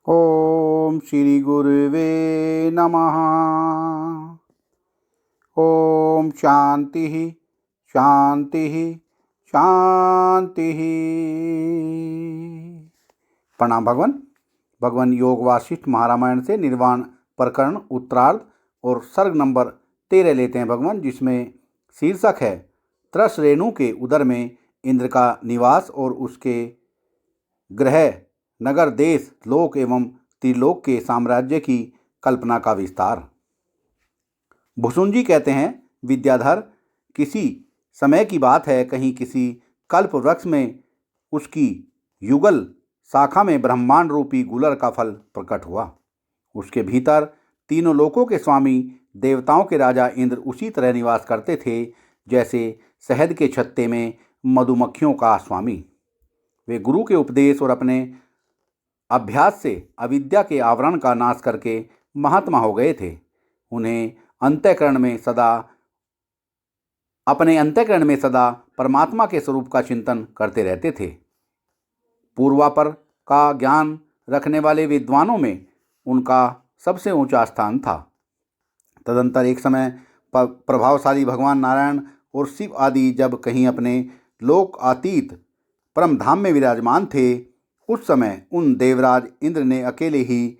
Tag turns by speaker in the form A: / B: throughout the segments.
A: ओम श्री गुरुवे नमः। ओम शांति शांति शांति। प्रणाम भगवान। भगवान योग वासिष्ठ महारामायण से निर्वाण प्रकरण उत्तरार्ध और सर्ग नंबर 13 लेते हैं भगवान, जिसमें शीर्षक है त्रस रेणु के उदर में इंद्र का निवास और उसके ग्रह नगर देश लोक एवं त्रिलोक के साम्राज्य की कल्पना का विस्तार। भुसुन जी कहते हैं, विद्याधर, किसी समय की बात है, कहीं किसी कल्प वृक्ष में उसकी युगल शाखा में ब्रह्मांड रूपी गुलर का फल प्रकट हुआ। उसके भीतर तीनों लोकों के स्वामी देवताओं के राजा इंद्र उसी तरह निवास करते थे जैसे शहद के छत्ते में मधुमक्खियों का स्वामी। वे गुरु के उपदेश और अपने अभ्यास से अविद्या के आवरण का नाश करके महात्मा हो गए थे। उन्हें अपने अंतःकरण में सदा परमात्मा के स्वरूप का चिंतन करते रहते थे। पूर्वापर का ज्ञान रखने वाले विद्वानों में उनका सबसे ऊंचा स्थान था। तदंतर एक समय प्रभावशाली भगवान नारायण और शिव आदि जब कहीं अपने लोक अतीत परम धाम में विराजमान थे, उस समय उन देवराज इंद्र ने अकेले ही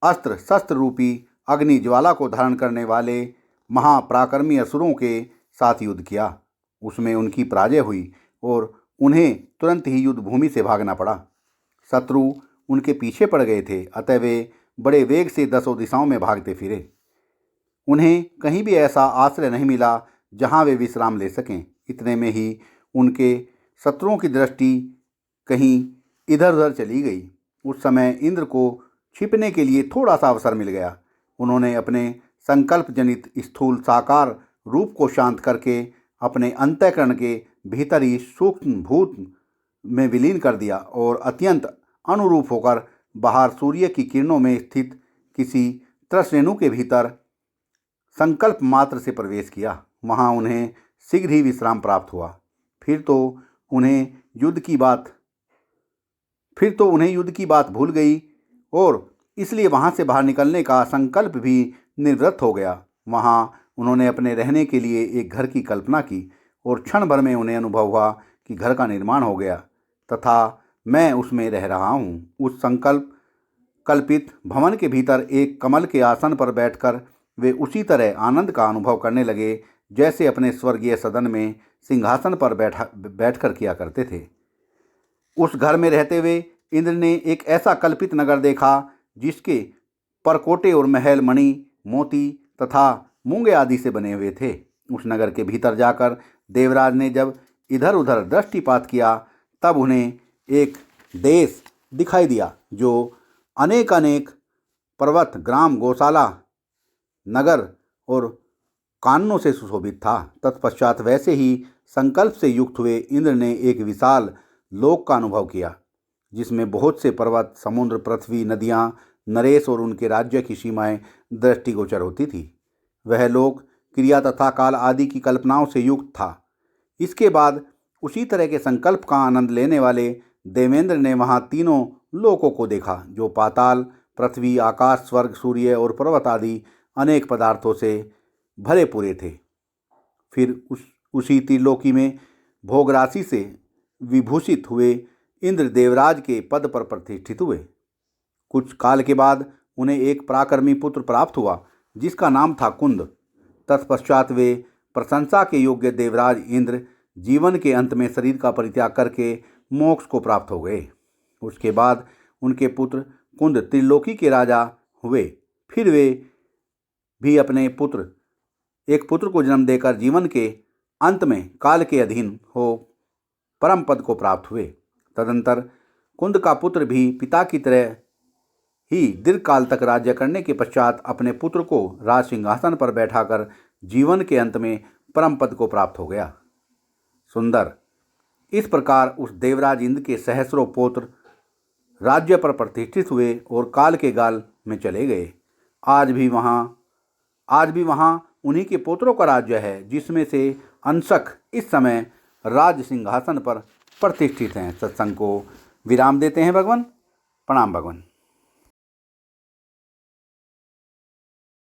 A: अस्त्र शस्त्र रूपी अग्नि ज्वाला को धारण करने वाले महापराक्रमी असुरों के साथ युद्ध किया। उसमें उनकी पराजय हुई और उन्हें तुरंत ही युद्ध भूमि से भागना पड़ा। शत्रु उनके पीछे पड़ गए थे, अतः वे बड़े वेग से दसों दिशाओं में भागते फिरे। उन्हें कहीं भी ऐसा आश्रय नहीं मिला जहां वे विश्राम ले सकें। इतने में ही उनके शत्रुओं की दृष्टि कहीं इधर उधर चली गई। उस समय इंद्र को छिपने के लिए थोड़ा सा अवसर मिल गया। उन्होंने अपने संकल्प जनित स्थूल साकार रूप को शांत करके अपने अंतःकरण के भीतर ही सूक्ष्म भूत में विलीन कर दिया और अत्यंत अनुरूप होकर बाहर सूर्य की किरणों में स्थित किसी त्रस रेणु के भीतर संकल्प मात्र से प्रवेश किया। वहाँ उन्हें शीघ्र ही विश्राम प्राप्त हुआ। फिर तो उन्हें युद्ध की बात भूल गई और इसलिए वहाँ से बाहर निकलने का संकल्प भी निवृत्त हो गया। वहाँ उन्होंने अपने रहने के लिए एक घर की कल्पना की और क्षण भर में उन्हें अनुभव हुआ कि घर का निर्माण हो गया तथा मैं उसमें रह रहा हूँ। उस कल्पित भवन के भीतर एक कमल के आसन पर बैठकर वे उसी तरह आनंद का अनुभव करने लगे जैसे अपने स्वर्गीय सदन में सिंहासन पर बैठकर किया करते थे। उस घर में रहते हुए इंद्र ने एक ऐसा कल्पित नगर देखा जिसके परकोटे और महल मणि मोती तथा मूंगे आदि से बने हुए थे। उस नगर के भीतर जाकर देवराज ने जब इधर उधर दृष्टिपात किया तब उन्हें एक देश दिखाई दिया जो अनेक पर्वत ग्राम गौशाला नगर और काननों से सुशोभित था। तत्पश्चात वैसे ही संकल्प से युक्त हुए इंद्र ने एक विशाल लोक का अनुभव किया जिसमें बहुत से पर्वत समुद्र पृथ्वी नदियाँ नरेश और उनके राज्य की सीमाएं दृष्टिगोचर होती थी। वह लोक क्रिया तथा काल आदि की कल्पनाओं से युक्त था। इसके बाद उसी तरह के संकल्प का आनंद लेने वाले देवेंद्र ने वहाँ तीनों लोकों को देखा जो पाताल पृथ्वी आकाश स्वर्ग सूर्य और पर्वत आदि अनेक पदार्थों से भरे पूरे थे। फिर उसी त्रिलोकी में भोग राशि से विभूषित हुए इंद्र देवराज के पद पर प्रतिष्ठित हुए। कुछ काल के बाद उन्हें एक पराक्रमी पुत्र प्राप्त हुआ जिसका नाम था कुंद। तत्पश्चात वे प्रशंसा के योग्य देवराज इंद्र जीवन के अंत में शरीर का परित्याग करके मोक्ष को प्राप्त हो गए। उसके बाद उनके पुत्र कुंद त्रिलोकी के राजा हुए। फिर वे भी अपने एक पुत्र को जन्म देकर जीवन के अंत में काल के अधीन हो परम पद को प्राप्त हुए। तदंतर कुंद का पुत्र भी पिता की तरह ही दीर्घ काल तक राज्य करने के पश्चात अपने पुत्र को राज सिंहासन पर बैठाकर जीवन के अंत में परम पद को प्राप्त हो गया। सुंदर। इस प्रकार उस देवराज इंद्र के सहस्रों पुत्र राज्य पर प्रतिष्ठित हुए और काल के गाल में चले गए। आज भी वहाँ उन्हीं के पुत्रों का राज्य है जिसमें से अंशक इस समय राज सिंहासन पर प्रतिष्ठित हैं। सत्संग को विराम देते हैं भगवान। प्रणाम भगवान।